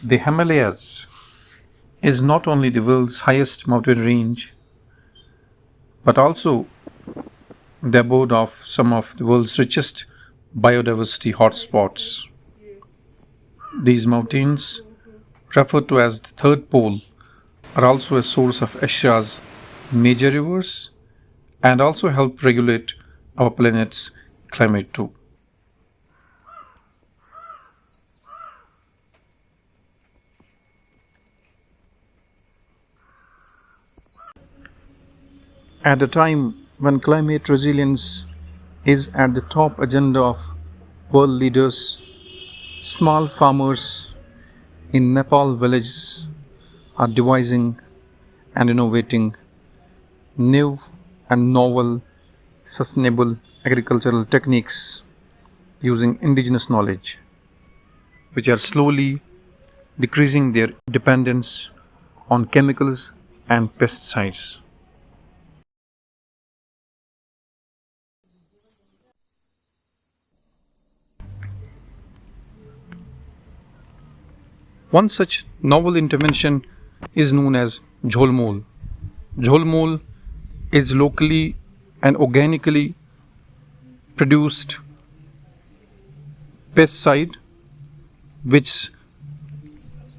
The Himalayas is not only the world's highest mountain range, but also the abode of some of the world's richest biodiversity hotspots. These mountains, referred to as the third pole, are also a source of Asia's major rivers and also help regulate our planet's climate too. At a time when climate resilience is at the top agenda of world leaders, small farmers in Nepal villages are devising and innovating new and novel sustainable agricultural techniques using indigenous knowledge, which are slowly decreasing their dependence on chemicals and pesticides. One such novel intervention is known as jholmol. Jholmol is locally and organically produced pesticide which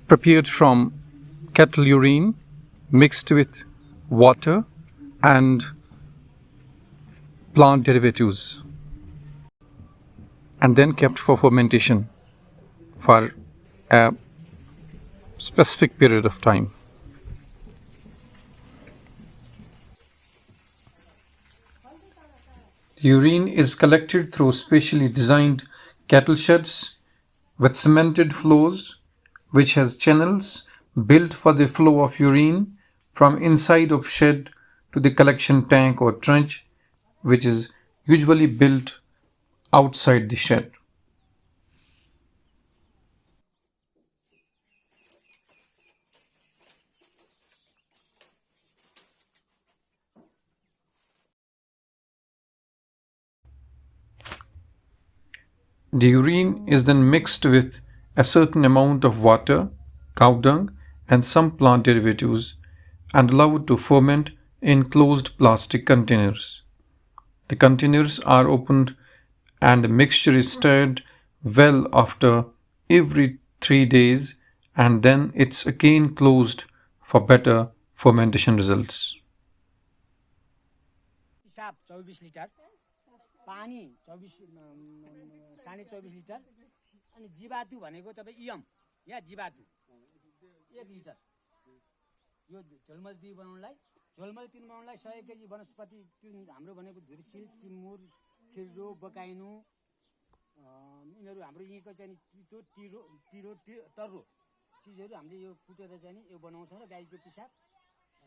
prepared from cattle urine mixed with water and plant derivatives and then kept for fermentation for a specific period of time. The urine is collected through specially designed cattle sheds with cemented floors which has channels built for the flow of urine from inside of shed to the collection tank or trench, which is usually built outside the shed. The urine is then mixed with a certain amount of water, cow dung, and some plant derivatives and allowed to ferment in closed plastic containers. The containers are opened and the mixture is stirred well after every 3 days and then it's again closed for better fermentation results. पानी 24 litre अनि जीवातु भनेको तपाई इयम या जीवातु 1 litre यो झोलमल 2 बनाउनलाई झोलमल 3 बनाउनलाई 100 KG वनस्पति हाम्रो भनेको धुर्सिल टिमुर खिर्रो बकाइनु यिनीहरु हाम्रो यहीको चाहिँ तिरो टर्रो चीजहरु हामीले यो कुटेर चाहिँ यो बनाउँछौं र गाईको पिसाब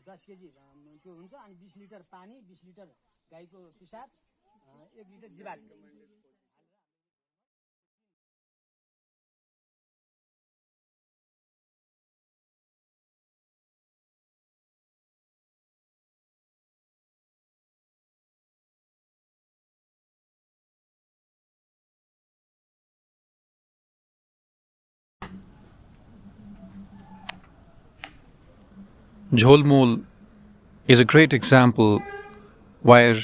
10 केजी त्यो हुन्छ अनि 20 लिटर पानी 20 लिटर गाईको पिसाब 1 litre जीवात Jholmol is a great example where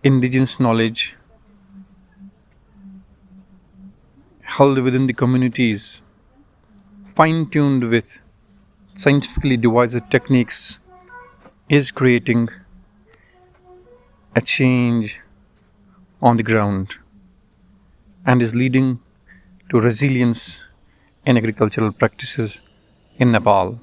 indigenous knowledge held within the communities, fine-tuned with scientifically devised techniques, is creating a change on the ground and is leading to resilience in agricultural practices in Nepal.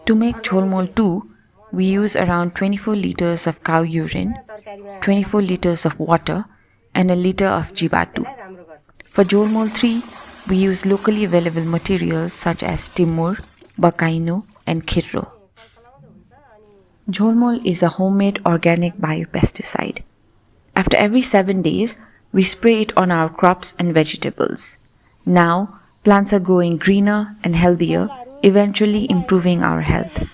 To make jholmol 2, we use around 24 liters of cow urine, 24 liters of water, and a liter of jibatu. For jholmol 3, we use locally available materials such as timur, bakaino, and khirro. Jholmol is a homemade organic biopesticide. After every 7 days, we spray it on our crops and vegetables. Now, plants are growing greener and healthier eventually improving our health.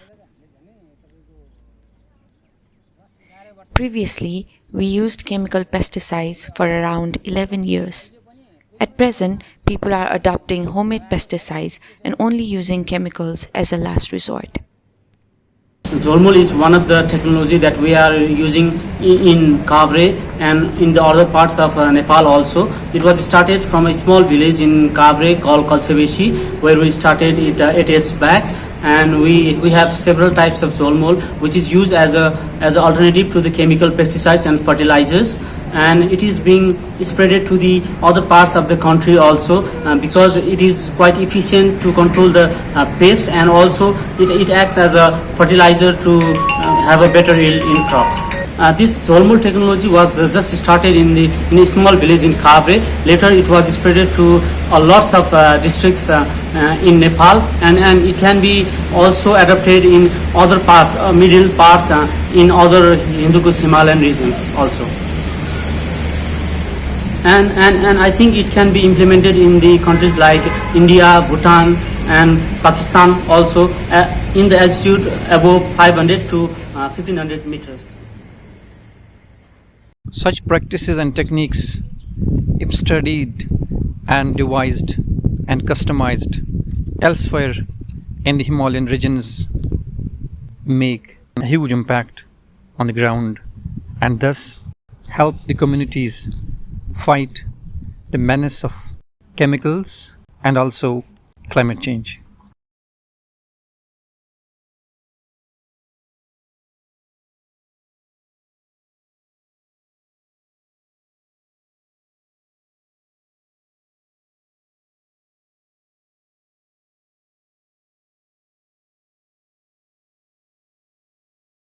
Previously, we used chemical pesticides for around 11 years. At present, people are adopting homemade pesticides and only using chemicals as a last resort. Zolmol is one of the technology that we are using in Kabre and in the other parts of Nepal also. It was started from a small village in Kabre called Kalsebeshi, where we started it 8 years back, and we have several types of Zolmol which is used as a alternative to the chemical pesticides and fertilizers, and it is being spreaded to the other parts of the country also because it is quite efficient to control the pest, and also it acts as a fertilizer to have a better yield in crops. This Zolmol technology was just started in a small village in Kabre. Later it was spreaded to lots of districts in Nepal, and it can be also adopted in other parts, middle parts in other Hindu Kush Himalayan regions also. And I think it can be implemented in the countries like India, Bhutan and Pakistan also in the altitude above 500 to 1500 meters. Such practices and techniques, if studied and devised and customized elsewhere in the Himalayan regions, make a huge impact on the ground and thus help the communities fight the menace of chemicals and also climate change.